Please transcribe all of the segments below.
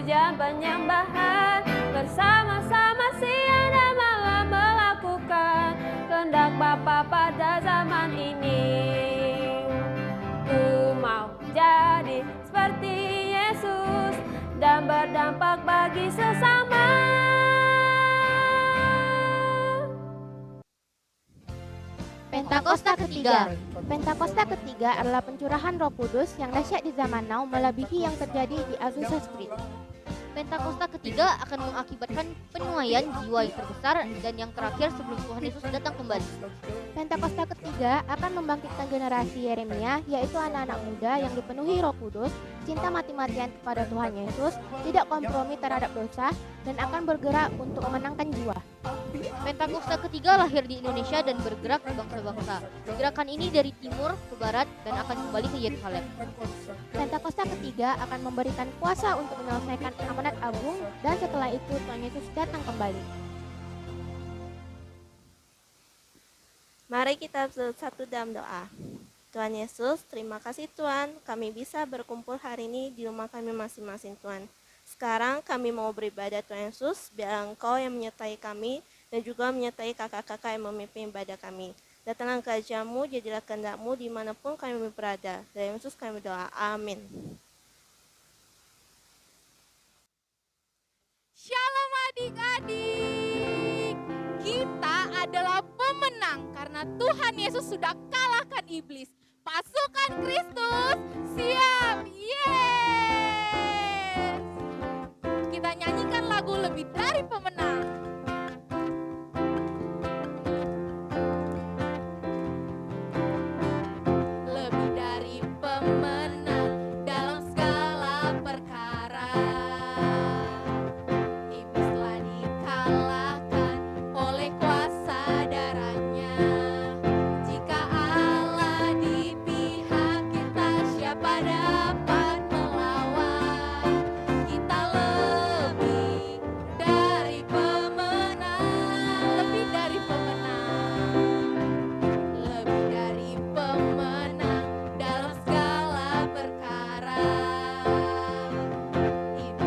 pujian penyembahan, bersama-sama siang dan malam melakukan kehendak Bapa pada zaman ini. Ku mau jadi seperti Yesus dan berdampak bagi sesama. Pentakosta ketiga. Pentakosta ketiga adalah pencurahan Roh Kudus yang dahsyat di zaman now melebihi yang terjadi di Azusa Street. Pentakosta ketiga akan mengakibatkan penuaian jiwa yang terbesar dan yang terakhir sebelum Tuhan Yesus datang kembali. Pentakosta ketiga akan membangkitkan generasi Yeremia, yaitu anak-anak muda yang dipenuhi Roh Kudus, cinta mati-matian kepada Tuhan Yesus, tidak kompromi terhadap dosa, dan akan bergerak untuk memenangkan jiwa. Pentakosta ketiga lahir di Indonesia dan bergerak ke bangsa-bangsa. Gerakan ini dari timur ke barat dan akan kembali ke Yerusalem. Pentakosta ketiga akan memberikan kuasa untuk menyelesaikan amanat agung, dan setelah itu Tuhan Yesus datang kembali. Mari kita bersatu dalam doa. Tuhan Yesus, terima kasih Tuhan, kami bisa berkumpul hari ini di rumah kami masing-masing Tuhan. Sekarang kami mau beribadah Tuhan Yesus, biar Engkau yang menyertai kami dan juga menyertai kakak-kakak yang memimpin ibadah kami. Datanglah kerajaan-Mu, jadilah kehendak-Mu dimanapun kami berada. Dalam Yesus kami berdoa, amin. Shalom adik-adik, kita adalah pemenang karena Tuhan Yesus sudah kalahkan iblis. Pasukan Kristus siap, yes. Kita nyanyikan lagu Lebih Dari Pemenang. Lebih dari pemenang dalam segala perkara. Iblis telah dikalahkan oleh kuasa darahnya. Jika Allah di pihak kita, siapa dapat melawan? Kita lebih dari pemenang, lebih dari pemenang, lebih dari pemenang dalam segala perkara. Iblis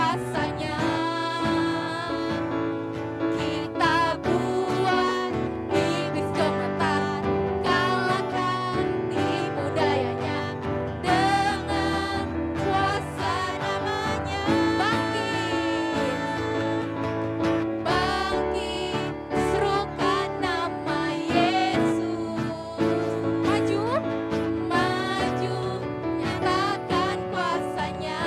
kuasanya. Kita buat iblis gemetar, kalahkan tipu dayanya dengan kuasa namanya. Bangkit, serukan nama Yesus. Maju, maju, nyatakan kuasanya.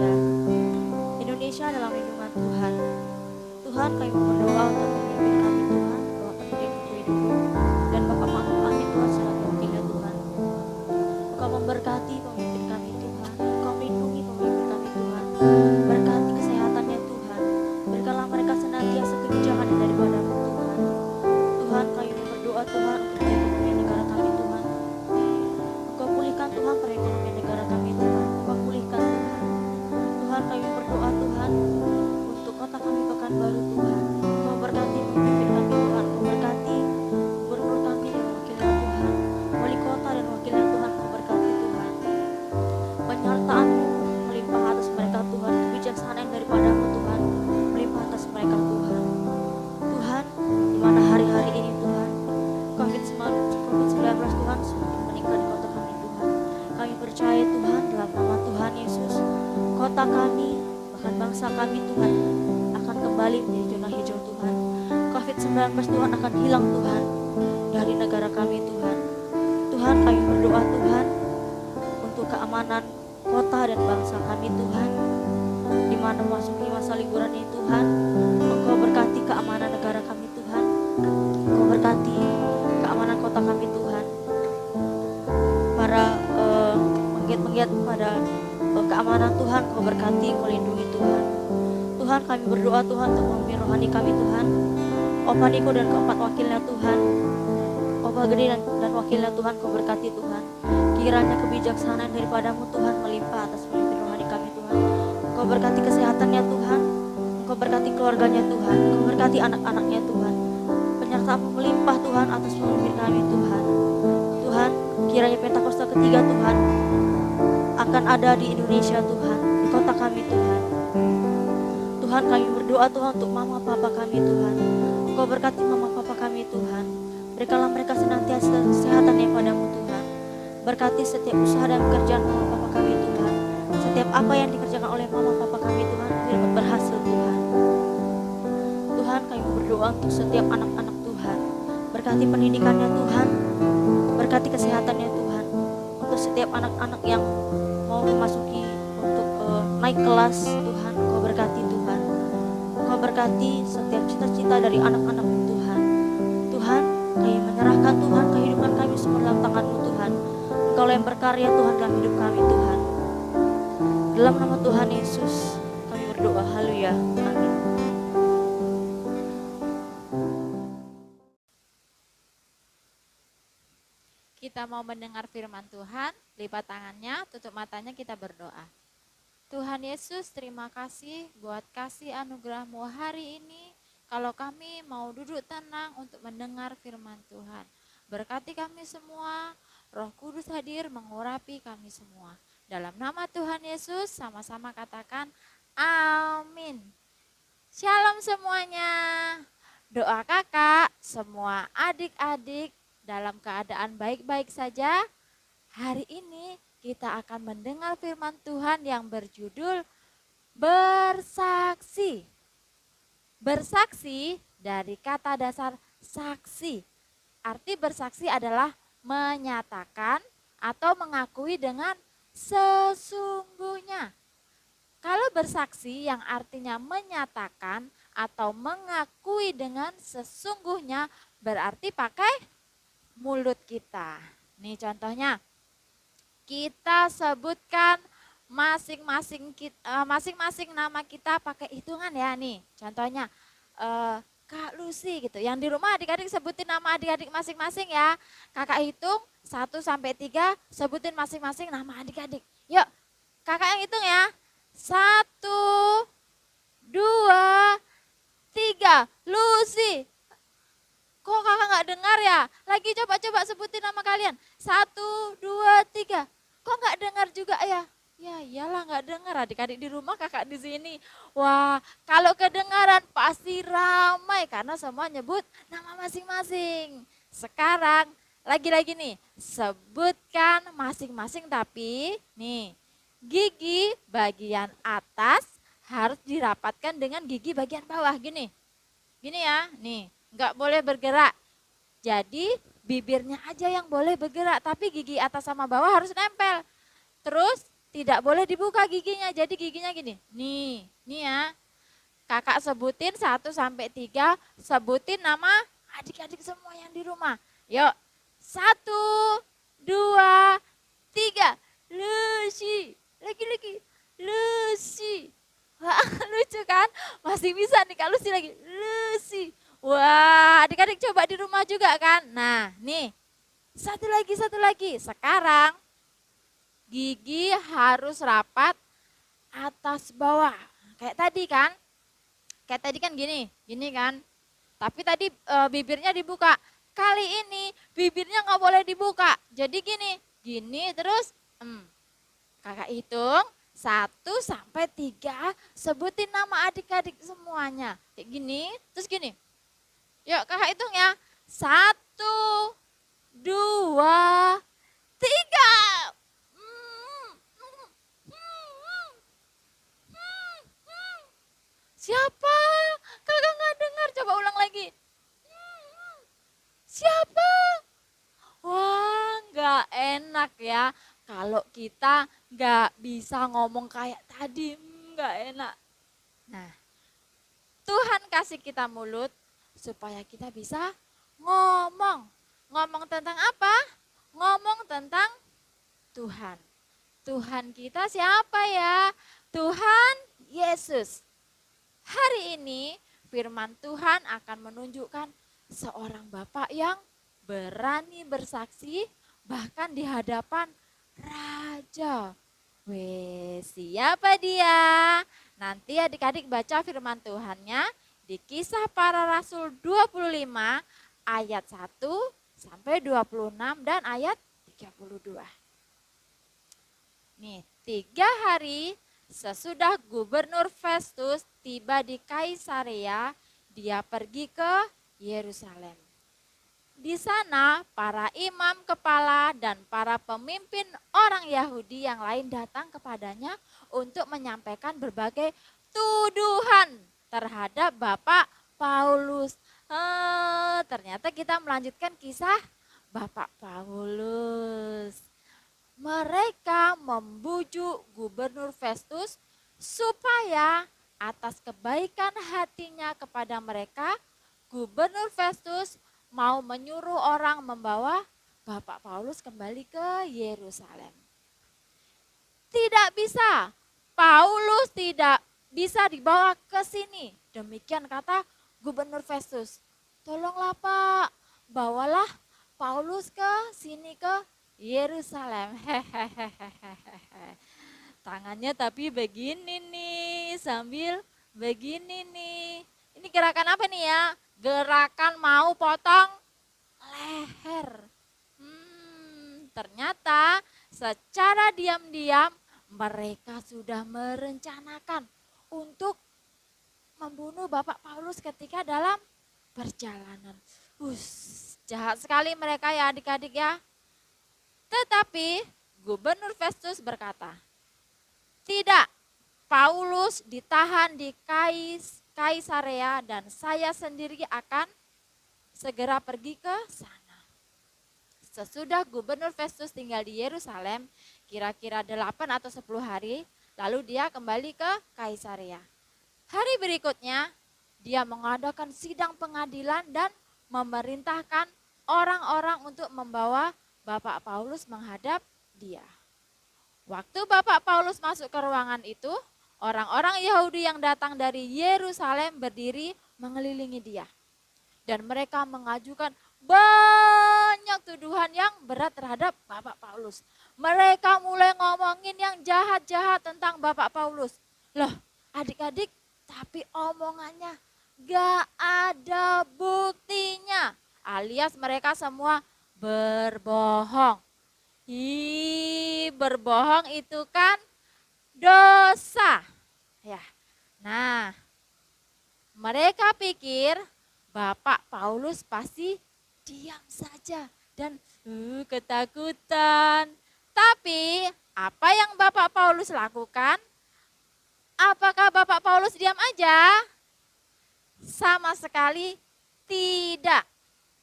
Indonesia. Indonesia dalam lindungan Tuhan. Tuhan, kami berdoa untuk memimpin kami Tuhan, Bapak Presiden Joko Widodo dan Bapak Ma'ruf Amin Tuhan selaku wakilnya Tuhan. Engkau memberkati pemimpin kami Tuhan, Engkau melindungi pemimpin kami Tuhan, berkati kesehatannya Tuhan, berikanlah mereka senantiasa kebijakan yang daripada-Mu Tuhan. Tuhan, kami berdoa Tuhan untuk perekonomian negara kami Tuhan. Engkau pulihkan Tuhan perekonomian negara kami Tuhan, Engkau pulihkan Tuhan. Tuhan, kami berdoa Tuhan untuk kota kami Pekanbaru Tuhan. Engkau berkati pemimpin kami Tuhan, Engkau berkati gubernur kami dan wakilnya Tuhan, wali kota dan wakilnya Tuhan, Engkau berkati Tuhan. Penyertaan-Mu melimpah atas mereka Tuhan, kebijaksanaan daripada-Mu Tuhan melimpah atas mereka Tuhan. Tuhan, di mana hari-hari ini Tuhan COVID-19 Tuhan semakin meningkat di kota kami Tuhan. Kami percaya Tuhan dalam nama Tuhan Yesus, kota kami bahkan bangsa kami Tuhan akan kembali menjadi zona hijau Tuhan. COVID-19 Tuhan akan hilang Tuhan dari negara kami Tuhan. Tuhan, kami berdoa Tuhan untuk keamanan kota dan bangsa kami Tuhan. Di mana memasuki masa liburan ini Tuhan, Engkau berkati keamanan negara kami Tuhan. Engkau berkati keamanan kota kami Tuhan. Para penggiat-penggiat pada keamanan Tuhan, Kau berkati, Kau lindungi Tuhan. Tuhan, kami berdoa Tuhan untuk memimpin rohani kami Tuhan, Opa Niko dan keempat wakilnya Tuhan, Opa Gede dan wakilnya Tuhan, Kau berkati Tuhan. Kiranya kebijaksanaan daripada-Mu Tuhan melimpah atas pemimpin rohani kami Tuhan. Kau berkati kesehatannya Tuhan, Kau berkati keluarganya Tuhan, Kau berkati anak-anaknya Tuhan. Penyertaan-Mu melimpah Tuhan atas pemimpin kami Tuhan. Tuhan, kiranya Pentakosta ketiga Tuhan akan ada di Indonesia Tuhan, di kota kami Tuhan. Tuhan, kami berdoa Tuhan untuk mama papa kami Tuhan. Engkau berkati mama papa kami Tuhan. Berikanlah mereka senantiasa kesehatan yang padamu Tuhan. Berkati setiap usaha dan pekerjaan mama papa kami Tuhan. Setiap apa yang dikerjakan oleh mama papa kami Tuhan dapat berhasil Tuhan. Tuhan, kami berdoa untuk setiap anak-anak Tuhan. Berkati pendidikannya Tuhan. Berkati kesehatannya Tuhan. Untuk setiap anak-anak yang mau memasuki untuk naik kelas Tuhan, Kau berkati Tuhan. Kau berkati setiap cita-cita dari anak-anak Tuhan. Tuhan, kami menyerahkan Tuhan kehidupan kami semua dalam tangan-Mu Tuhan. Engkau yang berkarya Tuhan dalam hidup kami Tuhan. Dalam nama Tuhan Yesus kami berdoa, haleluya, amin. Kita mau mendengar firman Tuhan, lipat tangannya, tutup matanya, kita berdoa. Tuhan Yesus, terima kasih buat kasih anugerah-Mu hari ini. Kalau kami mau duduk tenang untuk mendengar firman Tuhan. Berkati kami semua, Roh Kudus hadir mengurapi kami semua. Dalam nama Tuhan Yesus, sama-sama katakan amin. Shalom semuanya. Doa kakak, semua adik-adik dalam keadaan baik-baik saja. Hari ini kita akan mendengar firman Tuhan yang berjudul bersaksi. Bersaksi dari kata dasar saksi. Arti bersaksi adalah menyatakan atau mengakui dengan sesungguhnya. Kalau bersaksi yang artinya menyatakan atau mengakui dengan sesungguhnya berarti pakai mulut kita. Nih contohnya, kita sebutkan masing-masing nama kita pakai hitungan ya nih. Contohnya Kak Lucy gitu. Yang di rumah adik-adik sebutin nama adik-adik masing-masing ya. Kakak hitung 1 sampai 3, sebutin masing-masing nama adik-adik. Yuk, kakak yang hitung ya. 1, 2, 3. Lucy. Kok kakak nggak dengar ya? Lagi coba-coba sebutin nama kalian. 1, 2, 3. Kok nggak dengar juga ya? Ya iyalah nggak dengar, adik-adik di rumah, kakak di sini. Wah, kalau kedengaran pasti ramai karena semua nyebut nama masing-masing. Sekarang lagi-lagi nih, sebutkan masing-masing tapi nih gigi bagian atas harus dirapatkan dengan gigi bagian bawah gini. Gini ya, nih nggak boleh bergerak. Jadi bibirnya aja yang boleh bergerak tapi gigi atas sama bawah harus nempel. Terus tidak boleh dibuka giginya. Jadi giginya gini. Nih ya. Kakak sebutin 1 sampai 3, sebutin nama adik-adik semua yang di rumah. Yuk. 1, 2, 3. Lucy. Lagi. Lucy. Wah, lucu kan? Masih bisa nih Kak Lucy lagi. Lucy. Wah, adik-adik coba di rumah juga kan? Nah, nih. Satu lagi. Sekarang gigi harus rapat atas bawah. Kayak tadi kan? Kayak tadi kan gini kan. Tapi tadi bibirnya dibuka. Kali ini bibirnya nggak boleh dibuka. Jadi gini terus. Kakak hitung 1 sampai 3. Sebutin nama adik-adik semuanya. Kayak gini, terus gini. Yuk kakak hitung ya. 1, 2, 3. Siapa? Kakak nggak dengar. Coba ulang lagi. Siapa? Wah, nggak enak ya. Kalau kita nggak bisa ngomong kayak tadi, nggak enak. Nah, Tuhan kasih kita mulut supaya kita bisa ngomong. Ngomong tentang apa? Ngomong tentang Tuhan. Tuhan kita siapa ya? Tuhan Yesus. Hari ini firman Tuhan akan menunjukkan seorang Bapak yang berani bersaksi bahkan di hadapan Raja. Weh, siapa dia? Nanti adik-adik baca firman Tuhannya di Kisah Para Rasul 25 ayat 1 sampai 26 dan ayat 32. Nih, 3 hari sesudah Gubernur Festus tiba di Kaisarea, dia pergi ke Yerusalem. Di sana para imam kepala dan para pemimpin orang Yahudi yang lain datang kepadanya untuk menyampaikan berbagai tuduhan terhadap Bapak Paulus. Ternyata kita melanjutkan kisah Bapak Paulus. Mereka membujuk Gubernur Festus supaya atas kebaikan hatinya kepada mereka, Gubernur Festus mau menyuruh orang membawa Bapak Paulus kembali ke Yerusalem. Tidak bisa, Paulus tidak bisa dibawa ke sini. Demikian kata Gubernur Festus. Tolonglah Pak, bawalah Paulus ke sini ke Yerusalem. Tangannya tapi begini nih, sambil begini nih. Ini gerakan apa nih ya? Gerakan mau potong leher. Ternyata secara diam-diam mereka sudah merencanakan untuk membunuh Bapak Paulus ketika dalam perjalanan. Jahat sekali mereka ya adik-adik ya. Tetapi Gubernur Festus berkata, tidak, Paulus ditahan di Kaisarea dan saya sendiri akan segera pergi ke sana. Sesudah Gubernur Festus tinggal di Yerusalem, kira-kira 8 atau 10 hari, lalu dia kembali ke Kaisarea. Hari berikutnya, dia mengadakan sidang pengadilan dan memerintahkan orang-orang untuk membawa Bapak Paulus menghadap dia. Waktu Bapak Paulus masuk ke ruangan itu, orang-orang Yahudi yang datang dari Yerusalem berdiri mengelilingi dia. Dan mereka mengajukan banyak tuduhan yang berat terhadap Bapak Paulus. Mereka mulai ngomongin yang jahat-jahat tentang Bapak Paulus. Loh, adik-adik, tapi omongannya gak ada buktinya. Alias mereka semua berbohong. Berbohong itu kan dosa. Ya. Nah, mereka pikir Bapak Paulus pasti diam saja dan ketakutan. Tapi apa yang Bapak Paulus lakukan? Apakah Bapak Paulus diam aja? Sama sekali tidak.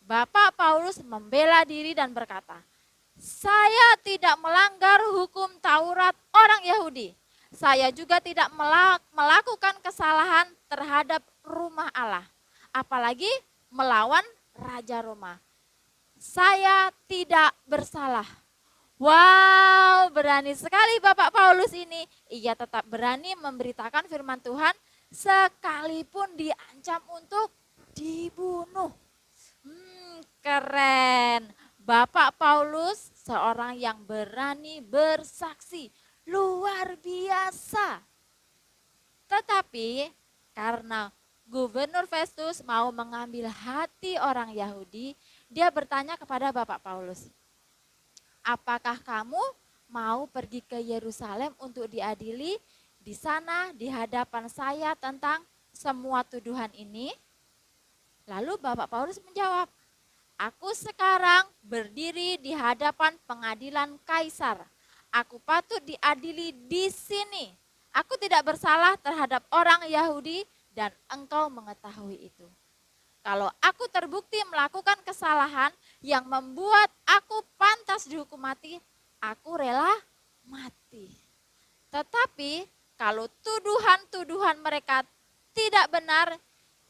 Bapak Paulus membela diri dan berkata, Saya tidak melanggar hukum Taurat orang Yahudi. Saya juga tidak melakukan kesalahan terhadap rumah Allah, apalagi melawan Raja Roma. Saya tidak bersalah. Wow, berani sekali Bapak Paulus ini. Ia tetap berani memberitakan firman Tuhan sekalipun diancam untuk dibunuh. Keren. Bapak Paulus seorang yang berani bersaksi. Luar biasa. Tetapi karena Gubernur Festus mau mengambil hati orang Yahudi, dia bertanya kepada Bapak Paulus, apakah kamu mau pergi ke Yerusalem untuk diadili di sana di hadapan saya tentang semua tuduhan ini? Lalu Bapak Paulus menjawab, aku sekarang berdiri di hadapan pengadilan Kaisar. Aku patut diadili di sini. Aku tidak bersalah terhadap orang Yahudi dan engkau mengetahui itu. Kalau aku terbukti melakukan kesalahan yang membuat aku pantas dihukum mati, aku rela mati. Tetapi kalau tuduhan-tuduhan mereka tidak benar,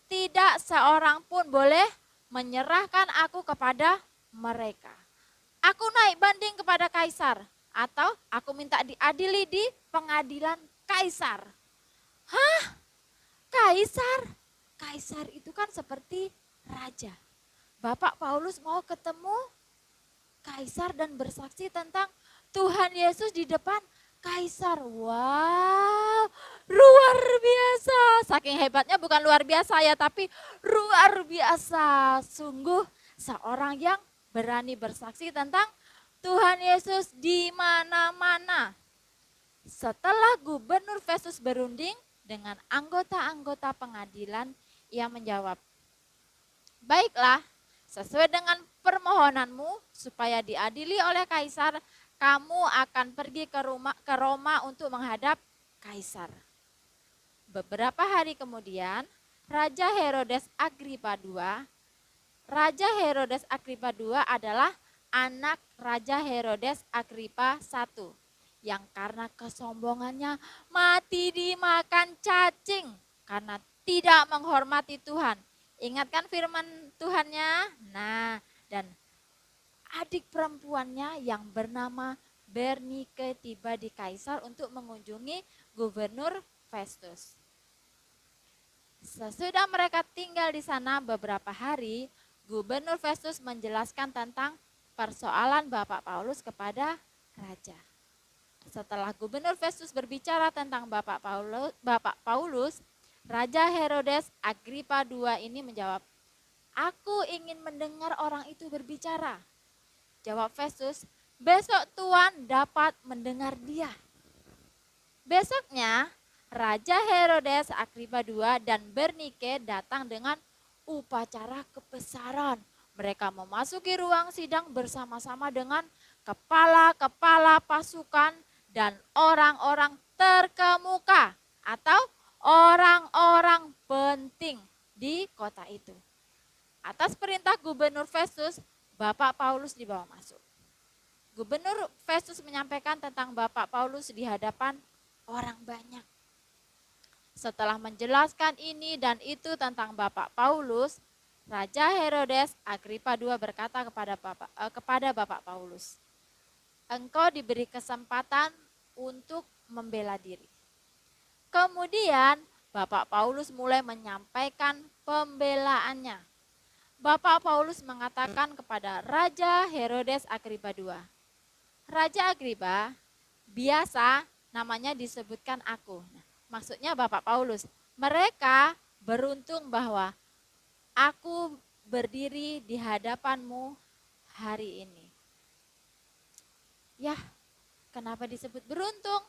tidak seorang pun boleh menyerahkan aku kepada mereka. Aku naik banding kepada Kaisar atau aku minta diadili di pengadilan Kaisar. Hah? Kaisar? Kaisar itu kan seperti raja. Bapak Paulus mau ketemu Kaisar dan bersaksi tentang Tuhan Yesus di depan Kaisar. Wow, luar biasa. Saking hebatnya bukan luar biasa ya, tapi luar biasa. Sungguh seorang yang berani bersaksi tentang Tuhan Yesus di mana-mana. Setelah Gubernur Festus berunding dengan anggota-anggota pengadilan, ia menjawab, baiklah, sesuai dengan permohonanmu supaya diadili oleh Kaisar, kamu akan pergi ke Roma untuk menghadap Kaisar. Beberapa hari kemudian, Raja Herodes Agripa II. Raja Herodes Agripa II adalah anak Raja Herodes Agripa I yang karena kesombongannya mati dimakan cacing karena tidak menghormati Tuhan. Ingatkan firman Tuhannya. Nah, dan adik perempuannya yang bernama Bernike tiba di Kaisar untuk mengunjungi Gubernur Festus. Sesudah mereka tinggal di sana beberapa hari, Gubernur Festus menjelaskan tentang persoalan Bapak Paulus kepada raja. Setelah Gubernur Festus berbicara tentang Bapak Paulus, Raja Herodes Agripa II ini menjawab, aku ingin mendengar orang itu berbicara. Jawab Festus, besok Tuan dapat mendengar dia. Besoknya, Raja Herodes Agripa II dan Bernike datang dengan upacara kebesaran. Mereka memasuki ruang sidang bersama-sama dengan kepala-kepala pasukan dan orang-orang terkemuka atau orang-orang penting di kota itu. Atas perintah Gubernur Festus, Bapak Paulus dibawa masuk. Gubernur Festus menyampaikan tentang Bapak Paulus di hadapan orang banyak. Setelah menjelaskan ini dan itu tentang Bapak Paulus, Raja Herodes Agripa II berkata kepada Bapak Paulus, engkau diberi kesempatan untuk membela diri. Kemudian Bapak Paulus mulai menyampaikan pembelaannya. Bapak Paulus mengatakan kepada Raja Herodes Agripa II, Raja Agripa, biasa namanya disebutkan aku. Maksudnya Bapak Paulus, mereka beruntung bahwa aku berdiri di hadapanmu hari ini. Ya, kenapa disebut beruntung?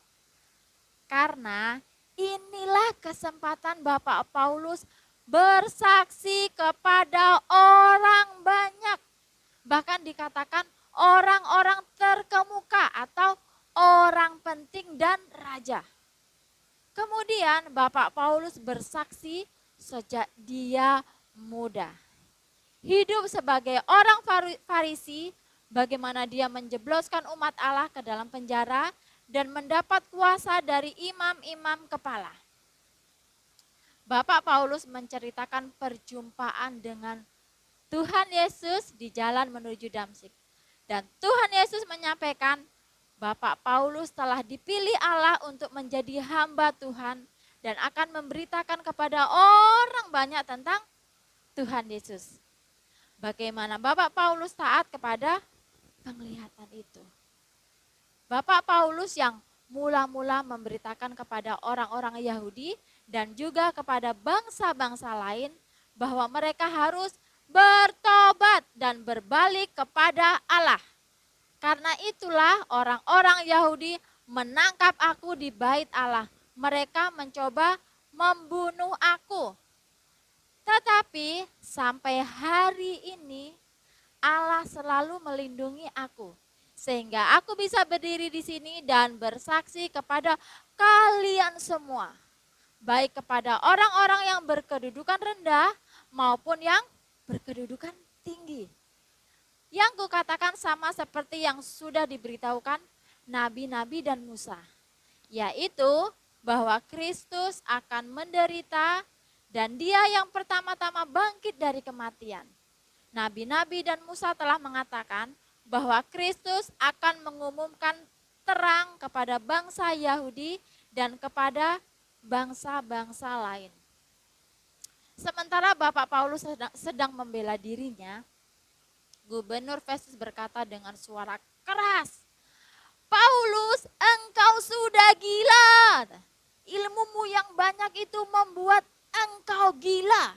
Karena inilah kesempatan Bapak Paulus bersaksi kepada orang banyak. Bahkan dikatakan orang-orang terkemuka atau orang penting dan raja. Kemudian Bapak Paulus bersaksi sejak dia muda. Hidup sebagai orang Farisi, bagaimana dia menjebloskan umat Allah ke dalam penjara dan mendapat kuasa dari imam-imam kepala. Bapak Paulus menceritakan perjumpaan dengan Tuhan Yesus di jalan menuju Damsyik. Dan Tuhan Yesus menyampaikan, Bapak Paulus telah dipilih Allah untuk menjadi hamba Tuhan dan akan memberitakan kepada orang banyak tentang Tuhan Yesus. Bagaimana Bapak Paulus taat kepada penglihatan itu. Bapak Paulus yang mula-mula memberitakan kepada orang-orang Yahudi dan juga kepada bangsa-bangsa lain bahwa mereka harus bertobat dan berbalik kepada Allah. Karena itulah orang-orang Yahudi menangkap aku di bait Allah. Mereka mencoba membunuh aku. Tetapi sampai hari ini Allah selalu melindungi aku. Sehingga aku bisa berdiri di sini dan bersaksi kepada kalian semua. Baik kepada orang-orang yang berkedudukan rendah maupun yang berkedudukan tinggi. Yang kukatakan sama seperti yang sudah diberitahukan nabi-nabi dan Musa. Yaitu bahwa Kristus akan menderita dan dia yang pertama-tama bangkit dari kematian. Nabi-nabi dan Musa telah mengatakan bahwa Kristus akan mengumumkan terang kepada bangsa Yahudi dan kepada bangsa-bangsa lain. Sementara Bapak Paulus sedang membela dirinya, Gubernur Festus berkata dengan suara keras, Paulus, engkau sudah gila. Ilmumu yang banyak itu membuat engkau gila.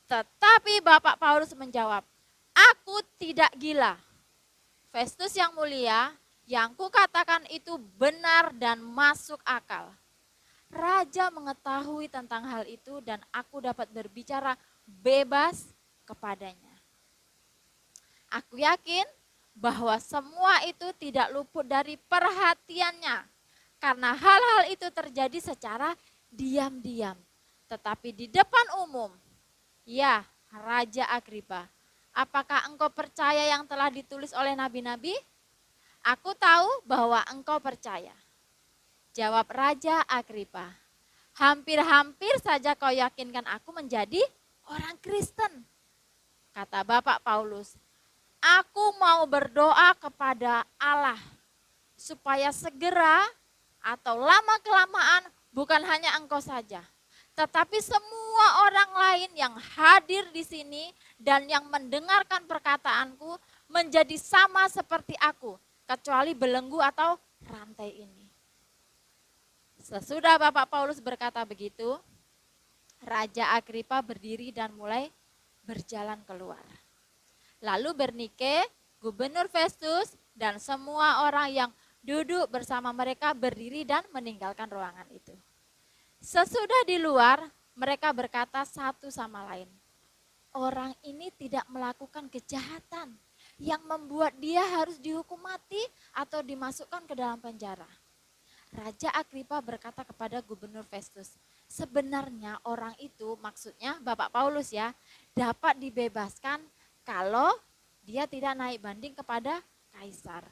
Tetapi Bapak Paulus menjawab, aku tidak gila. Festus yang mulia, yang kukatakan itu benar dan masuk akal. Raja mengetahui tentang hal itu dan aku dapat berbicara bebas kepadanya. Aku yakin bahwa semua itu tidak luput dari perhatiannya. Karena hal-hal itu terjadi secara diam-diam. Tetapi di depan umum, ya Raja Agripa, apakah engkau percaya yang telah ditulis oleh nabi-nabi? Aku tahu bahwa engkau percaya. Jawab Raja Agripa, hampir-hampir saja kau yakinkan aku menjadi orang Kristen. Kata Bapak Paulus, aku mau berdoa kepada Allah supaya segera atau lama-kelamaan bukan hanya engkau saja, tetapi semua orang lain yang hadir di sini dan yang mendengarkan perkataanku menjadi sama seperti aku, kecuali belenggu atau rantai ini. Sesudah Bapak Paulus berkata begitu, Raja Agripa berdiri dan mulai berjalan keluar. Lalu Bernike, Gubernur Festus, dan semua orang yang duduk bersama mereka berdiri dan meninggalkan ruangan itu. Sesudah di luar, mereka berkata satu sama lain, orang ini tidak melakukan kejahatan yang membuat dia harus dihukum mati atau dimasukkan ke dalam penjara. Raja Agripa berkata kepada Gubernur Festus, sebenarnya orang itu, maksudnya Bapak Paulus ya, dapat dibebaskan kalau dia tidak naik banding kepada Kaisar.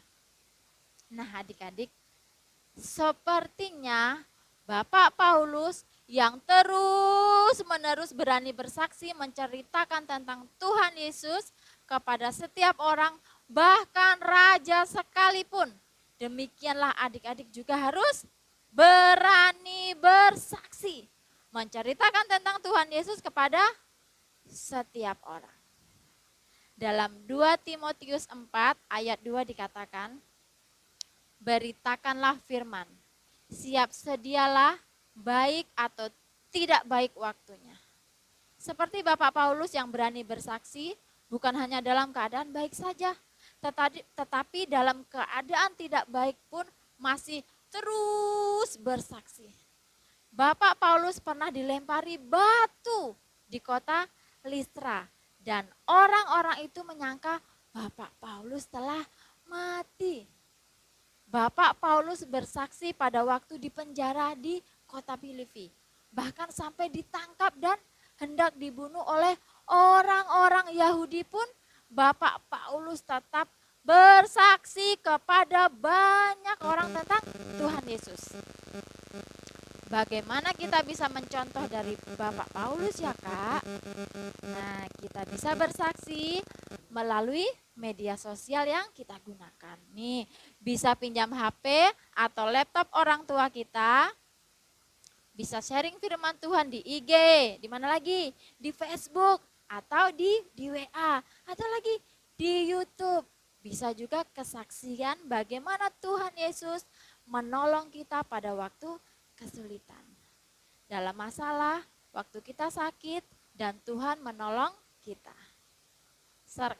Nah adik-adik, sepertinya Bapak Paulus yang terus-menerus berani bersaksi menceritakan tentang Tuhan Yesus kepada setiap orang, bahkan raja sekalipun. Demikianlah adik-adik juga harus berani bersaksi, menceritakan tentang Tuhan Yesus kepada setiap orang. Dalam 2 Timotius 4 ayat 2 dikatakan, beritakanlah firman, siap sedialah baik atau tidak baik waktunya. Seperti Bapak Paulus yang berani bersaksi, bukan hanya dalam keadaan baik saja, tetapi dalam keadaan tidak baik pun masih terus bersaksi. Bapak Paulus pernah dilempari batu di kota Listra dan orang-orang itu menyangka Bapak Paulus telah mati. Bapak Paulus bersaksi pada waktu di penjara di kota Filipi. Bahkan sampai ditangkap dan hendak dibunuh oleh orang-orang Yahudi pun Bapak Paulus tetap bersaksi kepada banyak orang tentang Tuhan Yesus. Bagaimana kita bisa mencontoh dari Bapak Paulus ya Kak? Nah, kita bisa bersaksi melalui media sosial yang kita gunakan. Nih, bisa pinjam HP atau laptop orang tua kita, bisa sharing firman Tuhan di IG, di mana lagi? Di Facebook, atau di WA, atau lagi di YouTube. Bisa juga kesaksian bagaimana Tuhan Yesus menolong kita pada waktu kesulitan. Dalam masalah, waktu kita sakit, dan Tuhan menolong kita.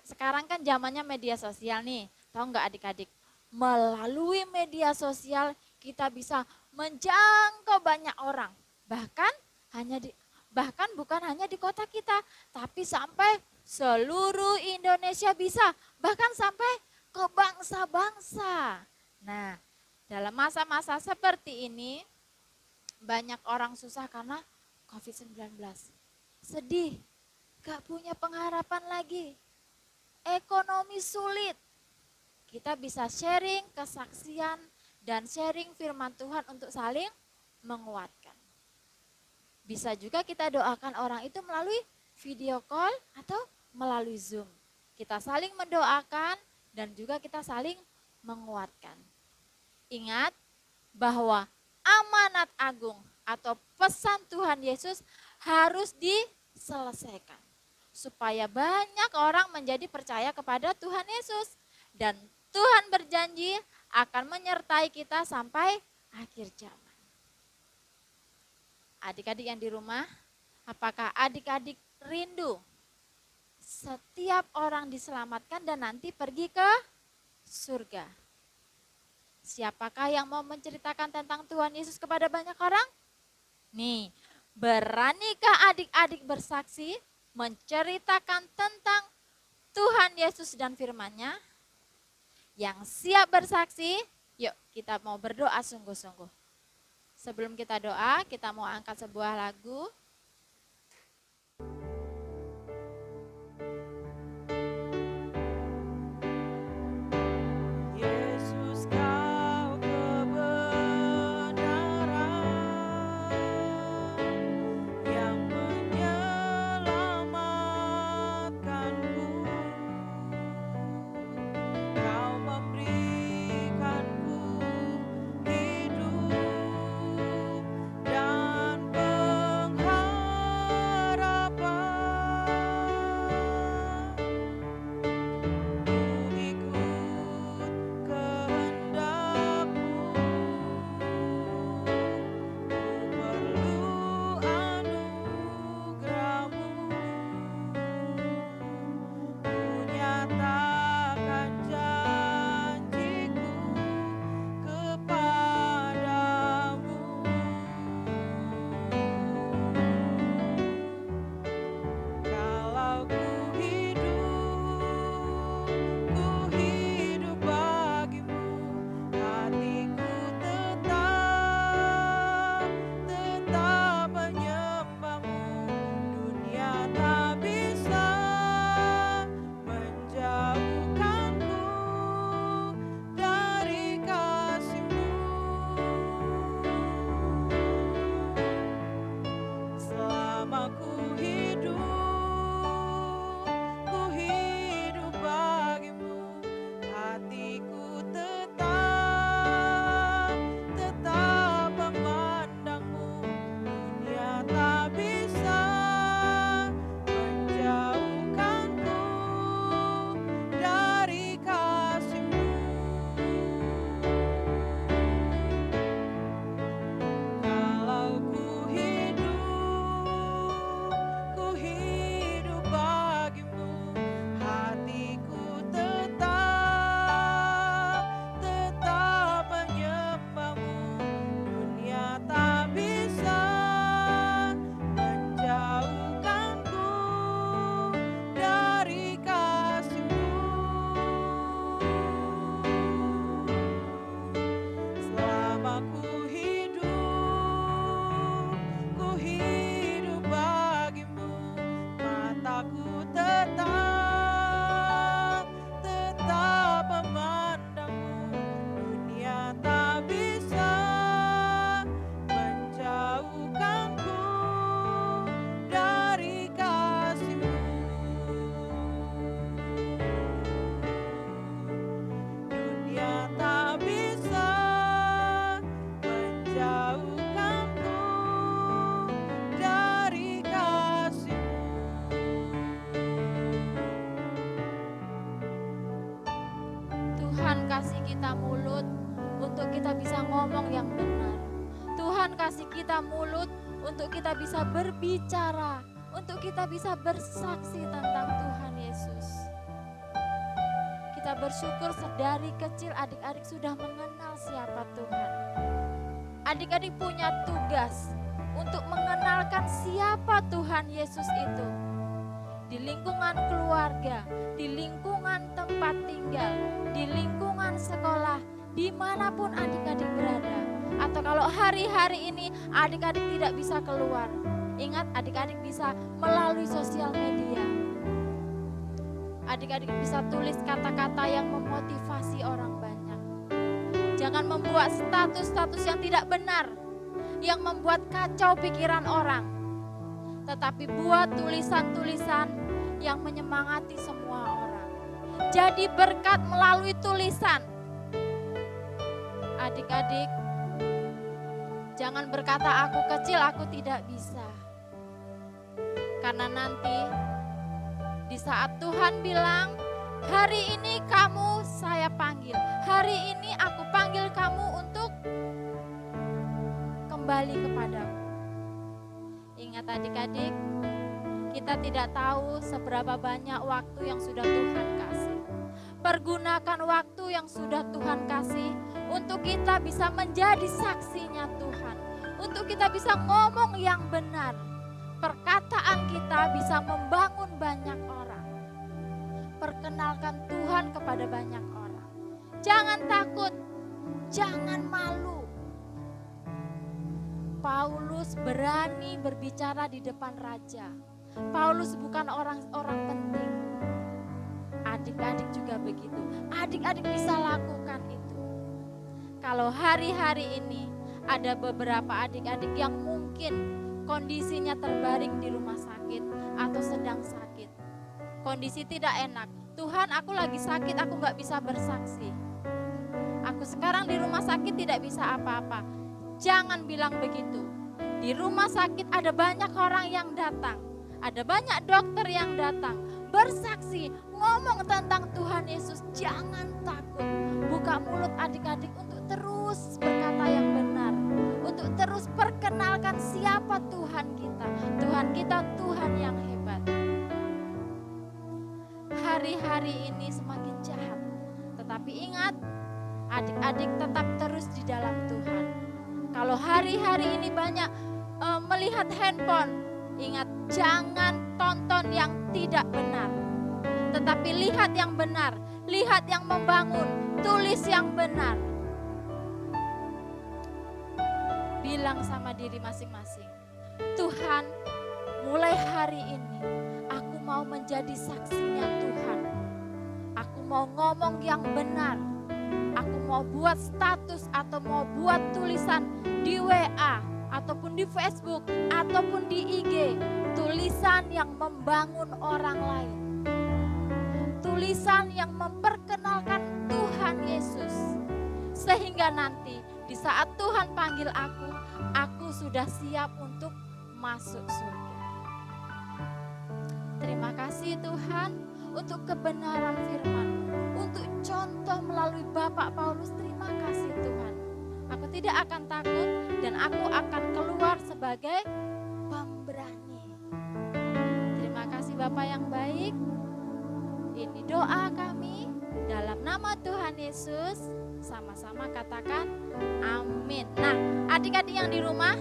Sekarang kan zamannya media sosial nih, tahu nggak adik-adik? Melalui media sosial kita bisa menjangkau banyak orang. Bahkan bukan hanya di kota kita, tapi sampai seluruh Indonesia bisa, bahkan sampai ke bangsa-bangsa. Nah, dalam masa-masa seperti ini, banyak orang susah karena COVID-19. Sedih, gak punya pengharapan lagi. Ekonomi sulit. Kita bisa sharing kesaksian dan sharing firman Tuhan untuk saling menguatkan. Bisa juga kita doakan orang itu melalui video call atau melalui Zoom. Kita saling mendoakan dan juga kita saling menguatkan. Ingat bahwa amanat agung atau pesan Tuhan Yesus harus diselesaikan. Supaya banyak orang menjadi percaya kepada Tuhan Yesus. Dan Tuhan berjanji akan menyertai kita sampai akhir zaman. Adik-adik yang di rumah, apakah adik-adik rindu setiap orang diselamatkan dan nanti pergi ke surga? Siapakah yang mau menceritakan tentang Tuhan Yesus kepada banyak orang? Nih, beranikah adik-adik bersaksi menceritakan tentang Tuhan Yesus dan firman-Nya? Yang siap bersaksi, yuk kita mau berdoa sungguh-sungguh. Sebelum kita doa, kita mau angkat sebuah lagu. Yesus kau kebenaran yang menyelamatkanku. Kau memberikanku hidup dan pengharapan. kita mulut untuk kita bisa ngomong yang benar. Tuhan kasih kita mulut untuk kita bisa berbicara, untuk kita bisa bersaksi tentang Tuhan Yesus. Kita bersyukur sedari kecil adik-adik sudah mengenal siapa Tuhan. Adik-adik punya tugas untuk mengenalkan siapa Tuhan Yesus itu. Di lingkungan keluarga, di lingkungan tempat tinggal, di lingkungan sekolah, dimanapun adik-adik berada. Atau kalau hari-hari ini adik-adik tidak bisa keluar, ingat adik-adik bisa melalui sosial media. Adik-adik bisa tulis kata-kata yang memotivasi orang banyak. Jangan membuat status-status yang tidak benar, yang membuat kacau pikiran orang. Tetapi buat tulisan-tulisan yang menyemangati semua orang. Jadi berkat melalui tulisan. Adik-adik, jangan berkata aku kecil, aku tidak bisa. Karena nanti di saat Tuhan bilang, hari ini kamu saya panggil. Hari ini aku panggil kamu untuk kembali kepadaku. Ingat adik-adik, kita tidak tahu seberapa banyak waktu yang sudah Tuhan kasih. Pergunakan waktu yang sudah Tuhan kasih untuk kita bisa menjadi saksinya Tuhan. Untuk kita bisa ngomong yang benar. Perkataan kita bisa membangun banyak orang. Perkenalkan Tuhan kepada banyak orang. Jangan takut, jangan malu. Paulus berani berbicara di depan raja. Paulus bukan orang-orang penting. Adik-adik juga begitu. Adik-adik bisa lakukan itu. Kalau hari-hari ini ada beberapa adik-adik yang mungkin kondisinya terbaring di rumah sakit atau sedang sakit. Kondisi tidak enak. Tuhan, aku lagi sakit, aku gak bisa bersaksi. Aku sekarang di rumah sakit tidak bisa apa-apa. Jangan bilang begitu. Di rumah sakit ada banyak orang yang datang. Ada banyak dokter yang datang. Bersaksi, ngomong tentang Tuhan Yesus. Jangan takut. Buka mulut adik-adik untuk terus berkata yang benar. Untuk terus perkenalkan siapa Tuhan kita. Tuhan kita Tuhan yang hebat. Hari-hari ini semakin jahat. Tetapi ingat, adik-adik tetap terus di dalam Tuhan. Kalau hari-hari ini banyak melihat handphone, ingat jangan tonton yang tidak benar. Tetapi lihat yang benar, lihat yang membangun, tulis yang benar. Bilang sama diri masing-masing, Tuhan, mulai hari ini aku mau menjadi saksinya Tuhan. Aku mau ngomong yang benar. Aku mau buat status atau mau buat tulisan di WA ataupun di Facebook ataupun di IG. Tulisan yang membangun orang lain. Tulisan yang memperkenalkan Tuhan Yesus. Sehingga nanti di saat Tuhan panggil aku sudah siap untuk masuk surga. Terima kasih Tuhan untuk kebenaran firman. Untuk contoh melalui Bapak Paulus, terima kasih Tuhan. Aku tidak akan takut dan aku akan keluar sebagai pemberani. Terima kasih Bapak yang baik. Ini doa kami dalam nama Tuhan Yesus. Sama-sama katakan amin. Nah, adik-adik yang di rumah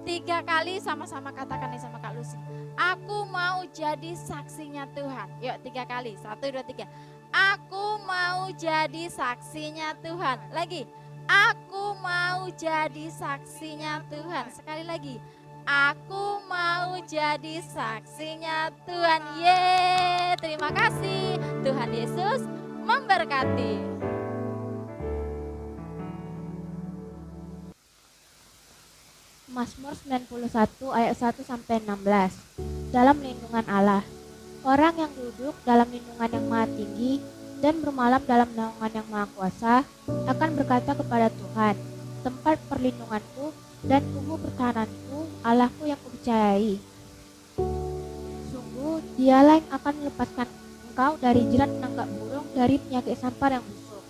3 kali sama-sama katakan nih sama Kak Lucy. Aku mau jadi saksinya Tuhan. Yuk 3 kali. 1, 2, 3. Aku mau jadi saksinya Tuhan. Lagi. Aku mau jadi saksinya Tuhan. Sekali lagi. Aku mau jadi saksinya Tuhan. Yeay. Terima kasih. Tuhan Yesus memberkati. Mazmur 91 ayat 1 sampai 16. Dalam lindungan Allah. Orang yang duduk dalam lindungan yang Maha Tinggi dan bermalam dalam naungan yang Maha Kuasa akan berkata kepada Tuhan, tempat perlindunganku dan tubuh pertahananku, Allahku yang kupercayai. Sungguh, Dialah yang akan melepaskan engkau dari jerat penangkap burung, dari penyakit sampar yang busuk.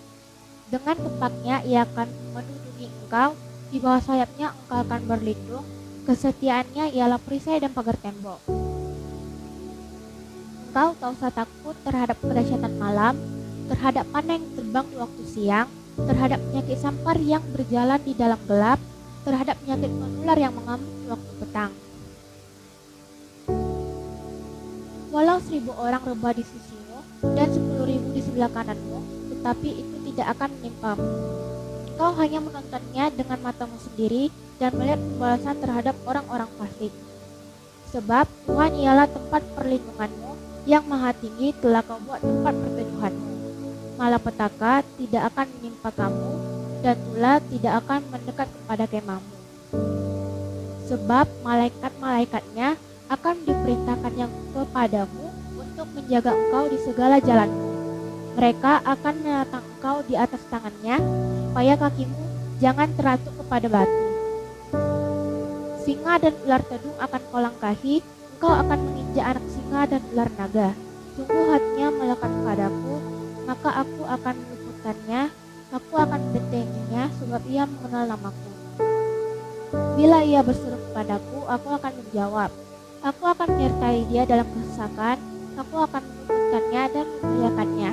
Dengan tepatnya ia akan melindungi engkau, di bawah sayapnya engkau akan berlindung, kesetiaannya ialah perisai dan pagar tembok. Engkau tak usah takut terhadap kedahsyatan malam, terhadap panah yang terbang di waktu siang, terhadap penyakit sampar yang berjalan di dalam gelap, terhadap penyakit menular yang mengamuk di waktu petang. Walau 1.000 orang rebah di sisimu dan 10.000 di sebelah kananmu, tetapi itu tidak akan menimpamu. Engkau hanya menontonnya dengan matamu sendiri dan melihat pembalasan terhadap orang-orang fasik. Sebab Tuhan ialah tempat perlindunganmu, yang maha tinggi telah kau buat tempat perteduhanmu. Malapetaka tidak akan menimpa kamu, dan ular tidak akan mendekat kepada kemahmu. Sebab malaikat-malaikatnya akan diperintahkannya kepadamu untuk menjaga engkau di segala jalanmu. Mereka akan menatang engkau di atas tangannya, supaya kakimu jangan teratup kepada batu. Singa dan ular tedung akan kau langkahi, engkau akan menginjak anak singa dan ular naga. Sungguh hatinya melekat padaku, maka aku akan meluputkannya, aku akan membentenginya, sebab ia mengenal namaku. Bila ia berseru kepadaku, aku akan menjawab. Aku akan menyertai dia dalam kesesakan, aku akan meluputkannya dan memuliakannya.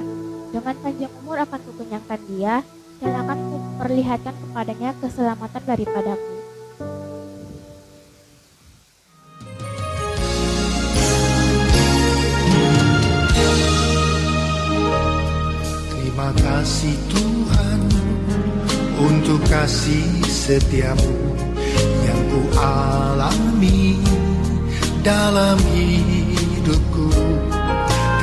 Dengan panjang umur akan kukenyangkan dia, dan akan kuperlihatkan kepadanya keselamatan daripadaku. Terima kasih Tuhan untuk kasih setiamu yang ku alami dalam hidupku.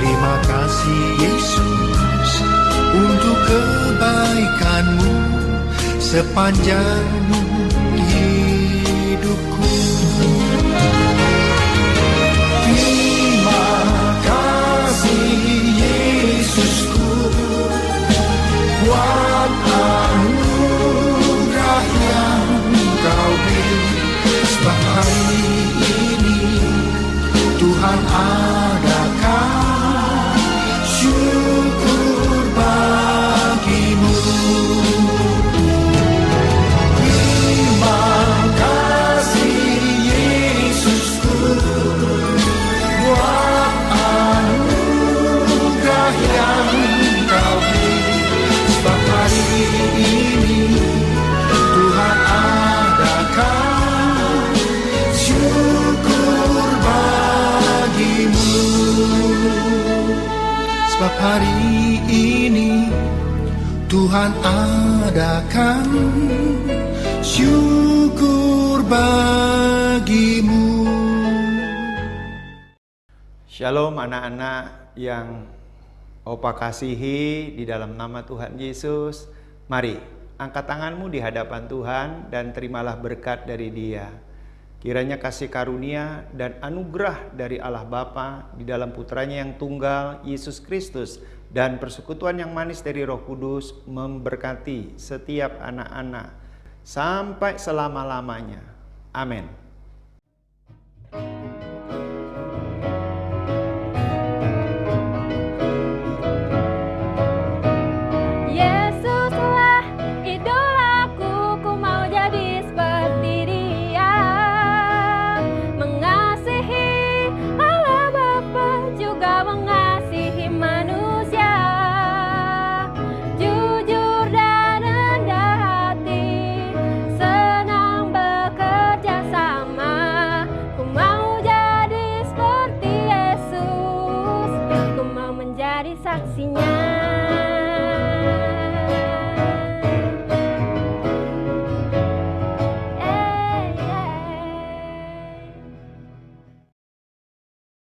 Terima kasih Yesus untuk kebaikanmu sepanjang hidupku. Terima kasih Yesusku buat anugerah yang kau beri. Sebab hari ini Tuhan adakan syukur bagimu. Terima kasih Yesusku buat anugerah yang kau beri. Sebab hari ini Tuhan adakan syukur bagimu. Sebab hari ini Tuhan adakan syukur bagimu. Shalom anak-anak yang Opa kasihi di dalam nama Tuhan Yesus. Mari angkat tanganmu di hadapan Tuhan dan terimalah berkat dari Dia. Kiranya kasih karunia dan anugerah dari Allah Bapa di dalam putranya yang tunggal, Yesus Kristus, dan persekutuan yang manis dari Roh Kudus memberkati setiap anak-anak sampai selama-lamanya. Amin. Yesuslah idolaku, ku mau jadi seperti Dia. Mengasihi Allah Bapa, juga mengasihi manusia. Jujur dan rendah hati, senang bekerja sama. Ku mau jadi seperti Yesus, ku mau menjadi saksinya.